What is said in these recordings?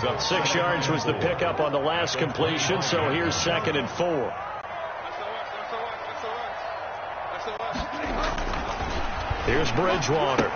6 yards was the pickup on the last completion, so here's 2nd and 4. Here's Bridgewater.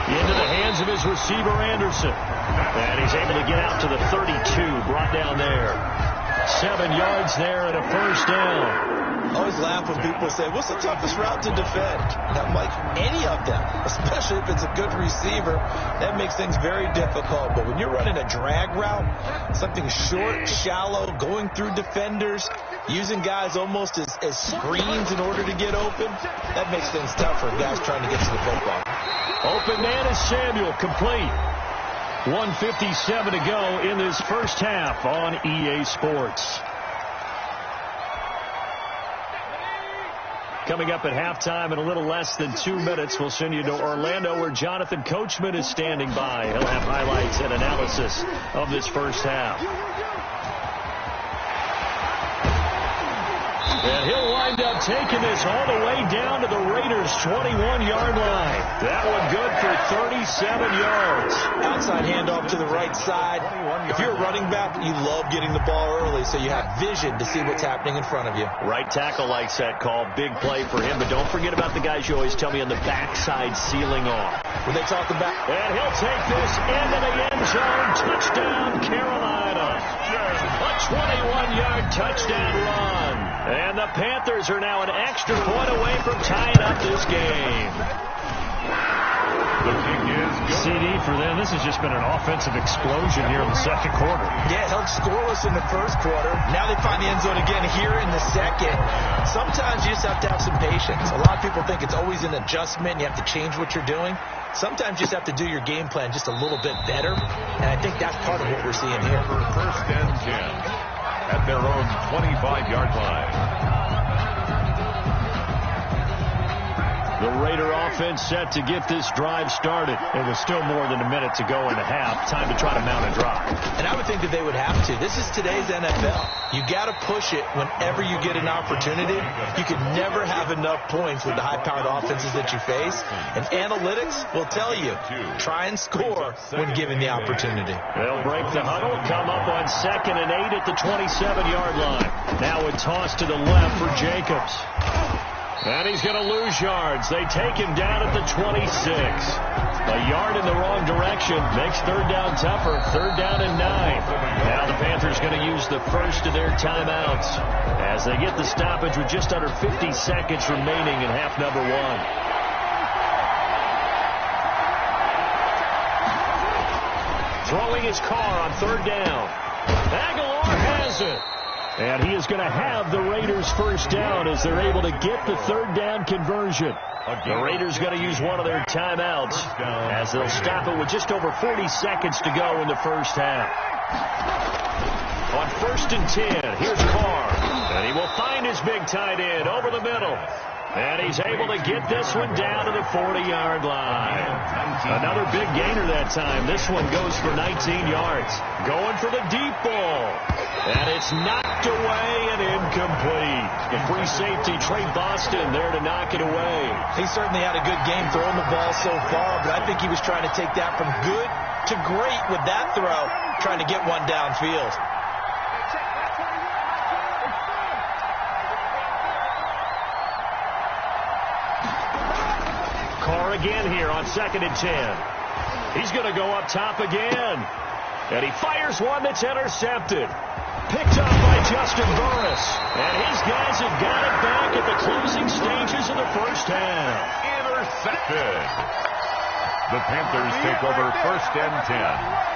Into the hands of his receiver, Anderson. And he's able to get out to the 32, brought down there. 7 yards there and a first down. I always laugh when people say, what's the toughest route to defend? And I'm like, any of them, especially if it's a good receiver. That makes things very difficult. But when you're running a drag route, something short, shallow, going through defenders, using guys almost as screens in order to get open, that makes things tough for guys trying to get to the football. Open man is Samuel, complete. 1:57 to go in this first half on EA Sports. Coming up at halftime in a little less than 2 minutes, we'll send you to Orlando where Jonathan Coachman is standing by. He'll have highlights and analysis of this first half. And he'll wind up taking this all the way down to the Raiders' 21-yard line. That one good for 37 yards. Outside handoff to the right side. If you're a running back, you love getting the ball early so you have vision to see what's happening in front of you. Right tackle likes that call. Big play for him. But don't forget about the guys you always tell me on the backside sealing off. When they talk about... And he'll take this into the end zone. Touchdown, Carolina. A 21-yard touchdown run. And the Panthers are now an extra point away from tying up this game. CD for them. This has just been an offensive explosion here in the second quarter. Yeah, held scoreless in the first quarter. Now they find the end zone again here in the second. Sometimes you just have to have some patience. A lot of people think it's always an adjustment. You have to change what you're doing. Sometimes you just have to do your game plan just a little bit better. And I think that's part of what we're seeing here. First and 10 at their own 25-yard line. The Raider offense set to get this drive started. It was still more than a minute to go in the half. Time to try to mount a drive. And I would think that they would have to. This is today's NFL. You got to push it whenever you get an opportunity. You can never have enough points with the high-powered offenses that you face. And analytics will tell you, try and score when given the opportunity. They'll break the huddle, come up on 2nd and 8 at the 27-yard line. Now a toss to the left for Jacobs. And he's going to lose yards. They take him down at the 26. A yard in the wrong direction makes third down tougher. Third down and 9. Now the Panthers going to use the first of their timeouts as they get the stoppage with just under 50 seconds remaining in half number 1. Throwing his car on third down. Aguilar has it. And he is going to have the Raiders first down as they're able to get the third down conversion. The Raiders going to use one of their timeouts as they'll stop it with just over 40 seconds to go in the first half. On 1st and 10, here's Carr. And he will find his big tight end over the middle. And he's able to get this one down to the 40-yard line. Another big gainer that time. This one goes for 19 yards. Going for the deep ball. And it's knocked away and incomplete. The free safety, Trey Boston, there to knock it away. He certainly had a good game throwing the ball so far, but I think he was trying to take that from good to great with that throw, trying to get one downfield. Carr again here on 2nd and 10. He's going to go up top again. And he fires one that's intercepted. Picked up by Justin Burris. And his guys have got it back at the closing stages of the first half. Intercepted. The Panthers take over 1st and 10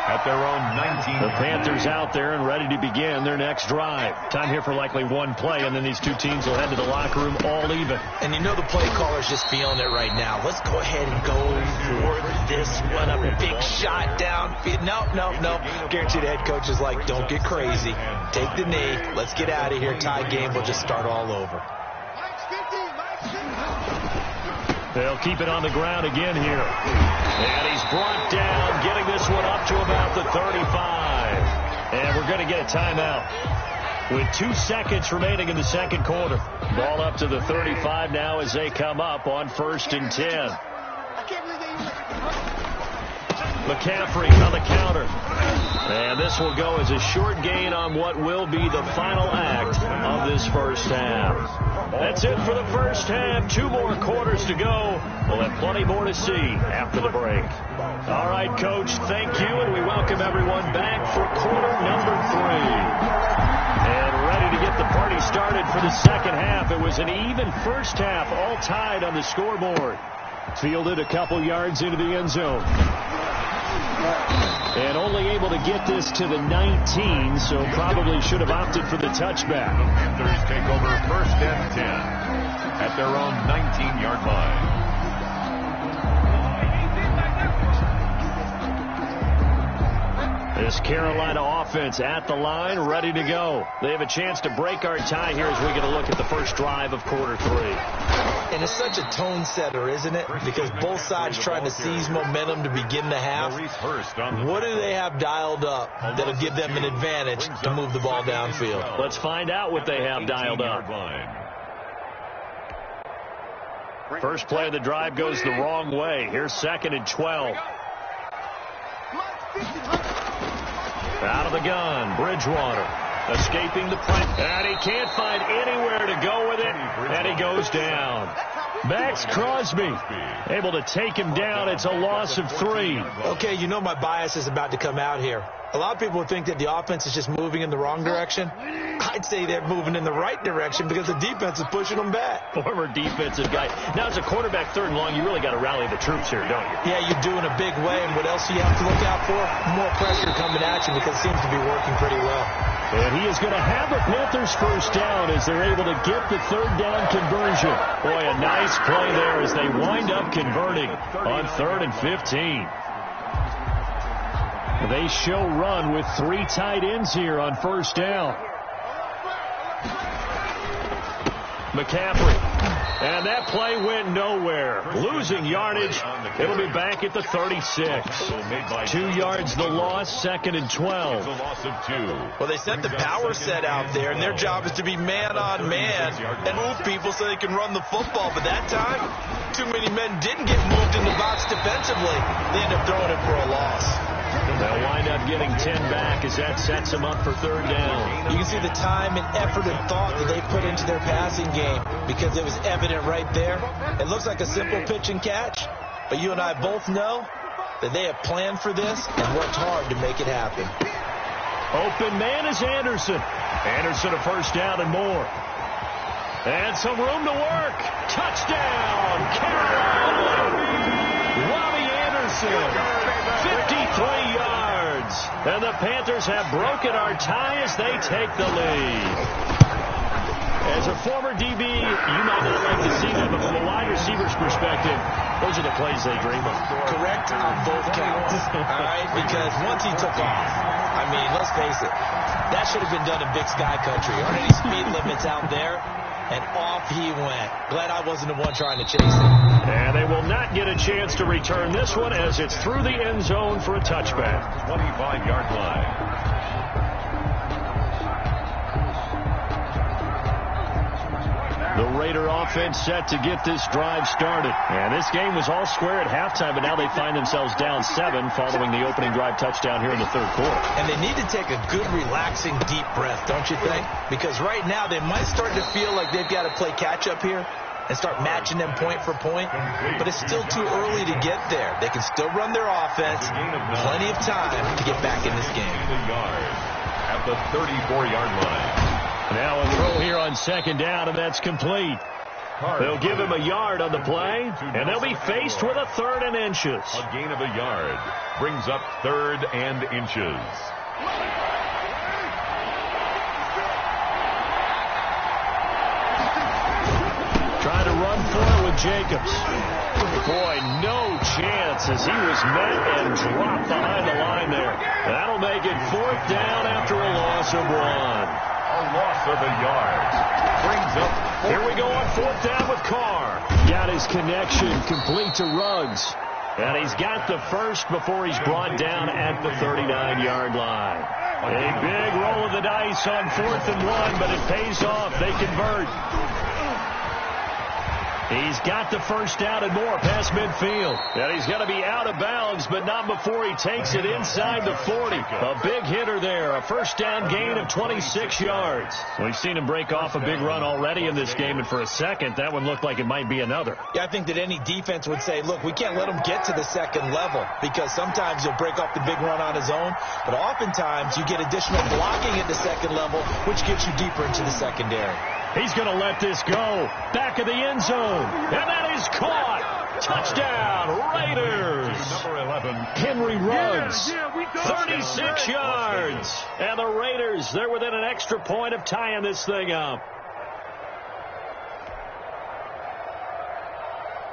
at their own 19. The Panthers out there and ready to begin their next drive. Time here for likely one play, and then these two teams will head to the locker room all even. And you know the play caller's just feeling it right now. Let's go ahead and go for this one. A big shot downfield. No. Guarantee the head coach is like, don't get crazy. Take the knee. Let's get out of here. Tie game. We'll just start all over. They'll keep it on the ground again here. And he's brought down, getting this one up to about the 35. And we're going to get a timeout with 2 seconds remaining in the second quarter. Ball up to the 35 now as they come up on 1st and 10. McCaffrey on the counter. And this will go as a short gain on what will be the final act of this first half. That's it for the first half. 2 more quarters to go. We'll have plenty more to see after the break. All right, Coach, thank you, and we welcome everyone back for quarter number 3. And ready to get the party started for the second half. It was an even first half, all tied on the scoreboard. Fielded a couple yards into the end zone. And only able to get this to the 19, so probably should have opted for the touchback. The Panthers take over first and 10 at their own 19-yard line. This Carolina offense at the line, ready to go. They have a chance to break our tie here as we get a look at the first drive of quarter 3. And it's such a tone setter, isn't it? Because both sides trying to seize momentum to begin the half. What do they have dialed up that'll give them an advantage to move the ball downfield? Let's find out what they have dialed up. First play of the drive goes the wrong way. Here's 2nd and 12. Out of the gun, Bridgewater escaping the pressure, and he can't find anywhere to go with it, and he goes down. Max Crosby able to take him down. It's a loss of 3. Okay, you know my bias is about to come out here. A lot of people would think that the offense is just moving in the wrong direction. I'd say they're moving in the right direction because the defense is pushing them back. Former defensive guy. Now, as a quarterback 3rd and long, you really got to rally the troops here, don't you? Yeah, you do in a big way. And what else do you have to look out for? More pressure coming at you because it seems to be working pretty well. And he is going to have the Panthers first down as they're able to get the 3rd down conversion. Boy, a nice play there as they wind up converting on 3rd and 15. They show run with 3 tight ends here on first down. McCaffrey. And that play went nowhere. Losing yardage. It'll be back at the 36. 2 yards the loss, 2nd and 12. Well, they sent the power set out there, and their job is to be man-on-man and move people so they can run the football. But that time, too many men didn't get moved in the box defensively. They end up throwing it for a loss. They'll wind up getting 10 back as that sets them up for 3rd down. You can see the time and effort and thought that they put into their passing game because it was evident right there. It looks like a simple pitch and catch, but you and I both know that they have planned for this and worked hard to make it happen. Open man is Anderson. Anderson a first down and more. And some room to work. Touchdown, Carolina. Robbie Anderson. 53 yards. And the Panthers have broken our tie as they take the lead. As a former DB, you might not like to see that, but from a wide receiver's perspective, those are the plays they dream of. Correct on both counts. All right, because once he took off, I mean, let's face it, that should have been done in Big Sky Country. Aren't any speed limits out there? And off he went. Glad I wasn't the one trying to chase him. And they will not get a chance to return this one as it's through the end zone for a touchback. 25-yard line. The Raider offense set to get this drive started. And this game was all square at halftime, but now they find themselves down 7 following the opening drive touchdown here in the 3rd quarter. And they need to take a good, relaxing, deep breath, don't you think? Because right now they might start to feel like they've got to play catch-up here and start matching them point for point. But it's still too early to get there. They can still run their offense. Plenty of time to get back in this game. At the 34-yard line. Now a throw here on 2nd down, and that's complete. They'll give him a yard on the play, and they'll be faced with a 3rd and inches. A gain of a yard brings up 3rd and inches. Trying to run for it with Jacobs. Boy, no chance as he was met and dropped behind the line there. That'll make it 4th down after a loss of 1. A loss of a yard. Brings up. Here we go on 4th down with Carr. Got his connection complete to Ruggs. And he's got the first before he's brought down at the 39-yard line. A big roll of the dice on 4th and 1, but it pays off. They convert. He's got the first down and more past midfield. And he's going to be out of bounds, but not before he takes it inside the 40. A big hit a first down gain of 26 yards. We've seen him break off a big run already in this game, and for a second, that one looked like it might be another. Yeah, I think that any defense would say, look, we can't let him get to the second level, because sometimes he'll break off the big run on his own, but oftentimes you get additional blocking at the second level, which gets you deeper into the secondary. He's going to let this go. Back of the end zone, and that is caught. Touchdown, Raiders. Number 11. Henry Ruggs, 36 yards. And the Raiders, they're within an extra point of tying this thing up.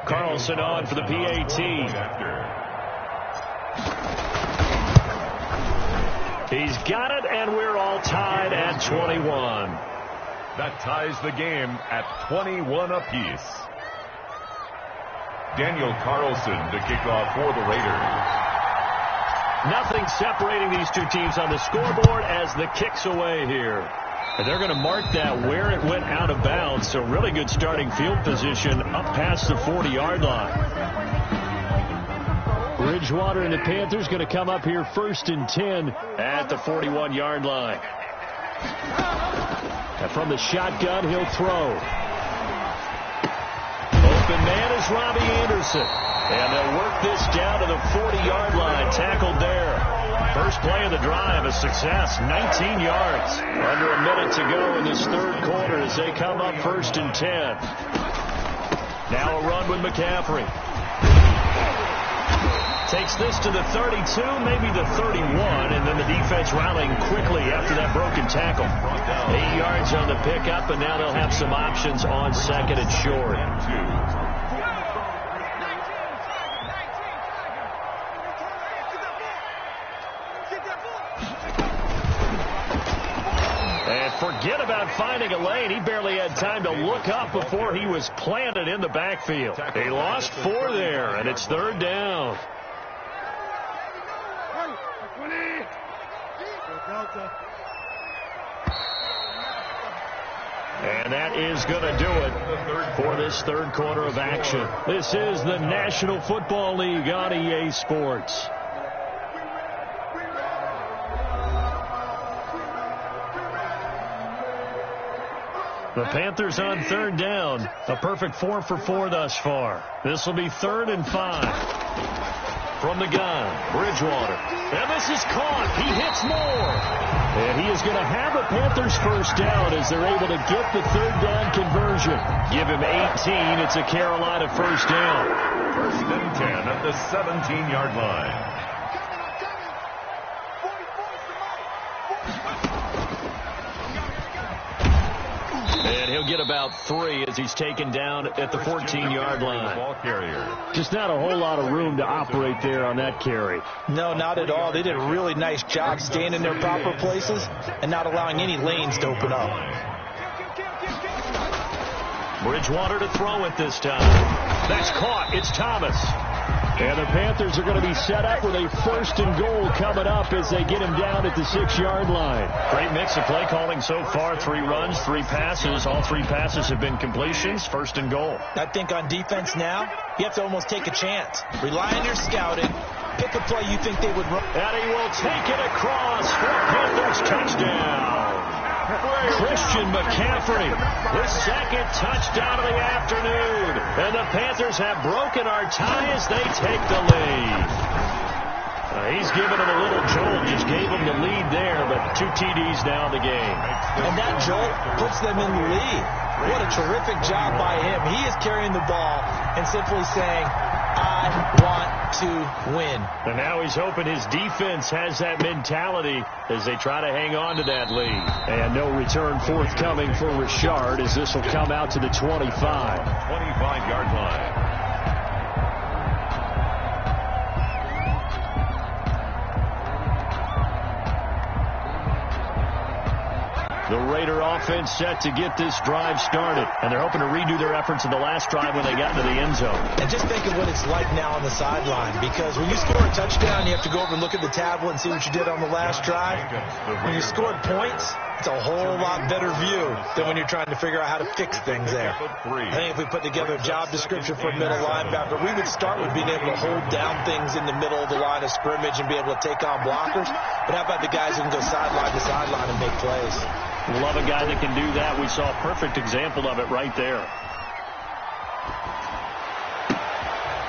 Carlson on for the PAT. He's got it, and we're all tied at 21. That ties the game at 21 apiece. Daniel Carlson to kick off for the Raiders. Nothing separating these two teams on the scoreboard as the kick's away here. And they're going to mark that where it went out of bounds, so really good starting field position up past the 40-yard line. Bridgewater and the Panthers going to come up here 1st and 10 at the 41-yard line. And from the shotgun, he'll throw. Open man is Robbie Anderson. And they'll work this down to the 40-yard line. Tackled there. First play of the drive, a success. 19 yards. Under a minute to go in this third quarter as they come up 1st and 10. Now a run with McCaffrey. Takes this to the 32, maybe the 31, and then the defense rallying quickly after that broken tackle. 8 yards on the pickup, and now they'll have some options on 2nd and short. And forget about finding a lane. He barely had time to look up before he was planted in the backfield. They lost 4 there, and it's 3rd down. And that is going to do it for this third quarter of action. This is the National Football League on EA Sports. The Panthers on 3rd down. A perfect 4 for 4 thus far. This will be 3rd and 5. From the gun, Bridgewater. And this is caught. He hits more. And he is going to have a Panthers first down as they're able to get the 3rd down conversion. Give him 18. It's a Carolina first down. 1st and 10 at the 17-yard line. And he'll get about 3 as he's taken down at the 14-yard line. Ball carrier. Just not a whole lot of room to operate there on that carry. No, not at all. They did a really nice job staying in their proper places and not allowing any lanes to open up. Bridgewater to throw it this time. That's caught. It's Thomas. And the Panthers are going to be set up with a 1st and goal coming up as they get him down at the 6-yard line. Great mix of play calling so far. 3 runs, 3 passes. All 3 passes have been completions. 1st and goal. I think on defense now, you have to almost take a chance. Rely on your scouting. Pick a play you think they would run. And he will take it across for Panthers touchdown. Christian McCaffrey, his 2nd touchdown of the afternoon. And the Panthers have broken our tie as they take the lead. He's given them a little jolt, just gave them the lead there, but 2 TDs now in the game. And that jolt puts them in the lead. What a terrific job by him. He is carrying the ball and simply saying, I want to win. And now he's hoping his defense has that mentality as they try to hang on to that lead. And no return forthcoming for Richard as this will come out to the 25. 25-yard line. The Raider offense set to get this drive started. And they're hoping to redo their efforts in the last drive when they got into the end zone. And just think of what it's like now on the sideline. Because when you score a touchdown, you have to go over and look at the tablet and see what you did on the last drive. When you scored points, It's a whole lot better view than when you're trying to figure out how to fix things there. I think if we put together a job description for a middle linebacker, we would start with being able to hold down things in the middle of the line of scrimmage and be able to take on blockers. But how about the guys who can go sideline to sideline and make plays? Love a guy that can do that. We saw a perfect example of it right there.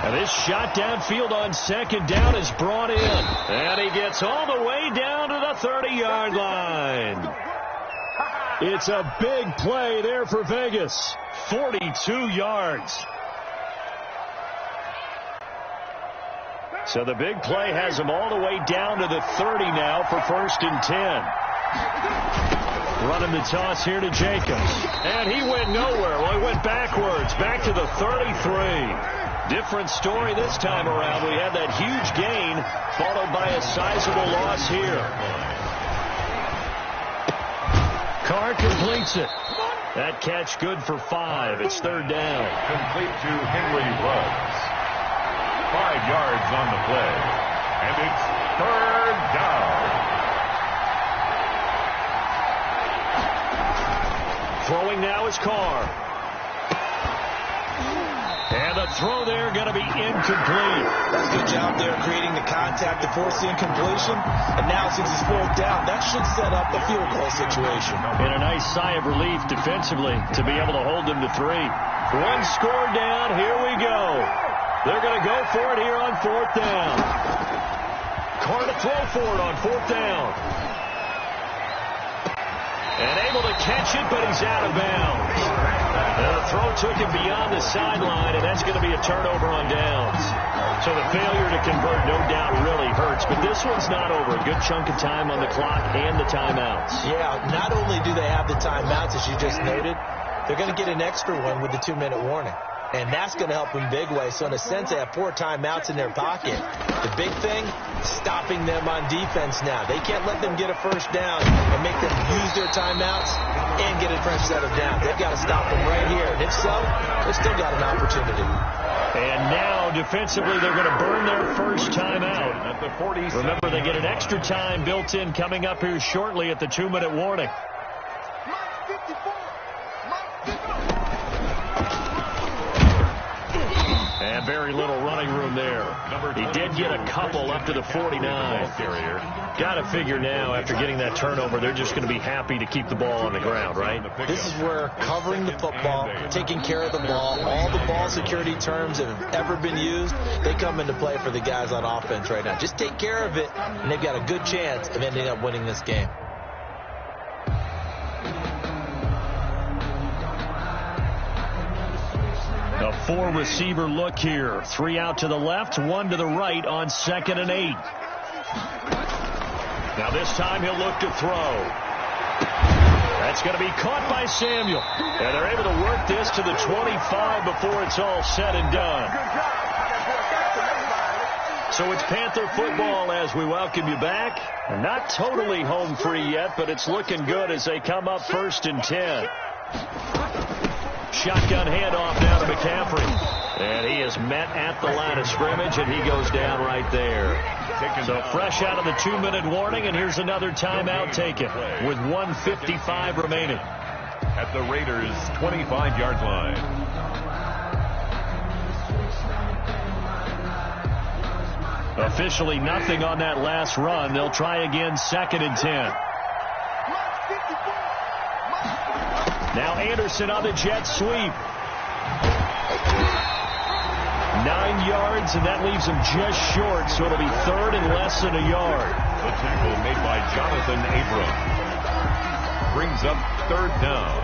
And this shot downfield on second down is brought in. And he gets all the way down to the 30-yard line. It's a big play there for Vegas. 42 yards. So the big play has him all the way down to the 30 now for 1st and 10. Running the toss here to Jacobs. And he went nowhere. Well, he went backwards. Back to the 33. Different story this time around. We had that huge gain followed by a sizable loss here. Carr completes it. That catch good for 5. It's 3rd down. Complete to Henry Ruggs. 5 yards on the play. And it's 3rd down. Throwing now is Carr. And the throw there going to be incomplete. That's a good job there creating the contact to force the incompletion. And now since it's 4th down, that should set up the field goal situation. And a nice sigh of relief defensively to be able to hold them to 3. 1 score down. Here we go. They're going to go for it here on 4th down. Carr to throw for it on 4th down. And able to catch it, but he's out of bounds. And the throw took him beyond the sideline, and that's going to be a turnover on downs. So the failure to convert, no doubt, really hurts. But this one's not over. A good chunk of time on the clock and the timeouts. Yeah, not only do they have the timeouts, as you just noted, they're going to get an extra one with the 2-minute warning. And that's going to help them big way. So in a sense, they have 4 timeouts in their pocket. The big thing, stopping them on defense now. They can't let them get a 1st down and make them use their timeouts and get a fresh set of downs. They've got to stop them right here. And if so, they've still got an opportunity. And now, defensively, they're going to burn their 1st timeout. At the 47. Remember, they get an extra time built in coming up here shortly at the 2-minute warning. And very little running room there. He did get a couple up to the 49. Got to figure now, after getting that turnover, they're just going to be happy to keep the ball on the ground, right? This is where covering the football, taking care of the ball, all the ball security terms that have ever been used, they come into play for the guys on offense right now. Just take care of it, and they've got a good chance of ending up winning this game. A 4-receiver look here. 3 out to the left, 1 to the right on 2nd and 8. Now this time he'll look to throw. That's going to be caught by Samuel. And they're able to work this to the 25 before it's all said and done. So it's Panther football as we welcome you back. Not totally home free yet, but it's looking good as they come up 1st and 10. Shotgun handoff now to McCaffrey. And he is met at the line of scrimmage, and he goes down right there. So fresh out of the 2-minute warning, and here's another timeout taken with 1:55 remaining. At the Raiders' 25-yard line. Officially nothing on that last run. They'll try again 2nd and 10. Now Anderson on the jet sweep. 9 yards, and that leaves him just short, so it'll be 3rd and less than a yard. The tackle made by Jonathan Abram brings up 3rd down.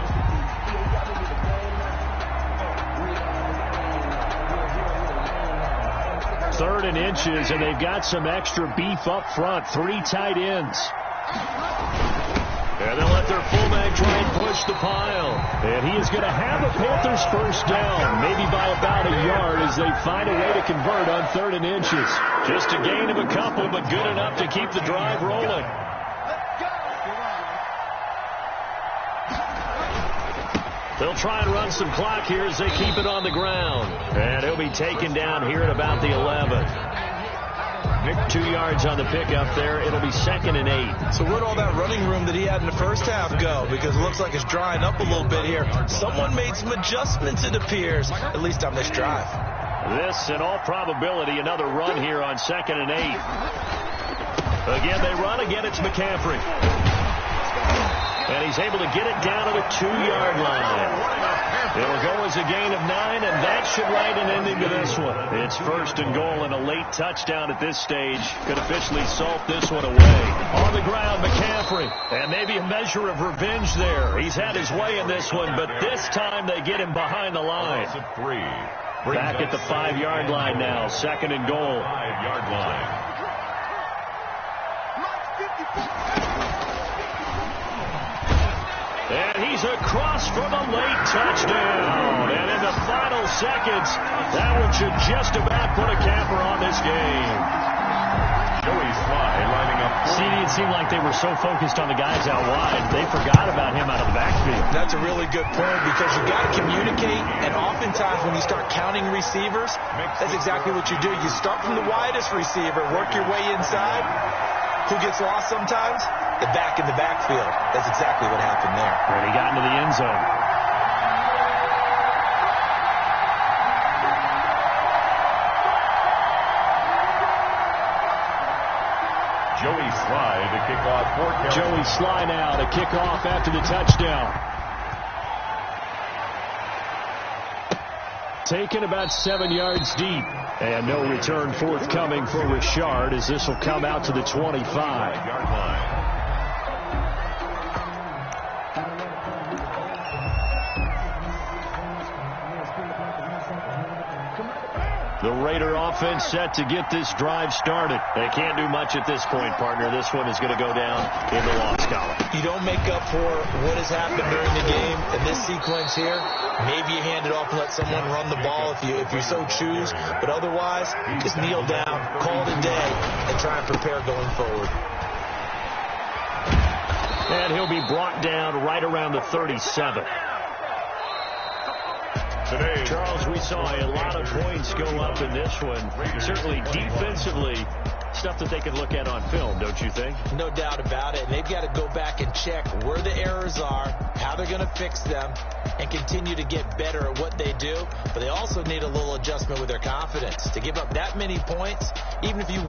3rd and inches, and they've got some extra beef up front. 3 tight ends. And they'll let their fullback try and push the pile. And he is going to have a Panthers 1st down, maybe by about a yard, as they find a way to convert on 3rd and inches. Just a gain of a couple, but good enough to keep the drive rolling. They'll try and run some clock here as they keep it on the ground. And he'll be taken down here at about the 11. 2 yards on the pickup there. It'll be 2nd and 8. So where'd all that running room that he had in the first half go? Because it looks like it's drying up a little bit here. Someone made some adjustments, it appears, at least on this drive. This, in all probability, another run here on 2nd and 8. Again, they run. Again, it's McCaffrey. And he's able to get it down to the 2-yard line. It'll go as a gain of 9, and that should write an ending to this one. It's 1st and goal and a late touchdown at this stage. Could officially salt this one away. On the ground, McCaffrey. And maybe a measure of revenge there. He's had his way in this one, but this time they get him behind the line. Back at the 5-yard line now. 2nd and goal. 5-yard line. And he's across for the late touchdown. And in the final seconds, that one should just about put a capper on this game. Joey Sly lining up. See, it seemed like they were so focused on the guys out wide, they forgot about him out of the backfield. That's a really good point because you got to communicate, and oftentimes when you start counting receivers, that's exactly what you do. You start from the widest receiver, work your way inside. Who gets lost sometimes? The back in the backfield. That's exactly what happened there. And he got into the end zone. Joey Sly to kick off for Joey Sly now to kick off after the touchdown. Taken about 7 yards deep. And no return forthcoming for Richard as this will come out to the 25-yard line. The Raider offense set to get this drive started. They can't do much at this point, partner. This one is going to go down in the loss column. You don't make up for what has happened during the game in this sequence here. Maybe you hand it off and let someone run the ball if you so choose. But otherwise, just kneel down, call it a day, and try and prepare going forward. And he'll be brought down right around the 37. today. Charles, we saw a lot of points go up in this one. Certainly defensively, stuff that they can look at on film, don't you think? No doubt about it. And they've got to go back and check where the errors are, how they're going to fix them, and continue to get better at what they do. But they also need a little adjustment with their confidence. To give up that many points, even if you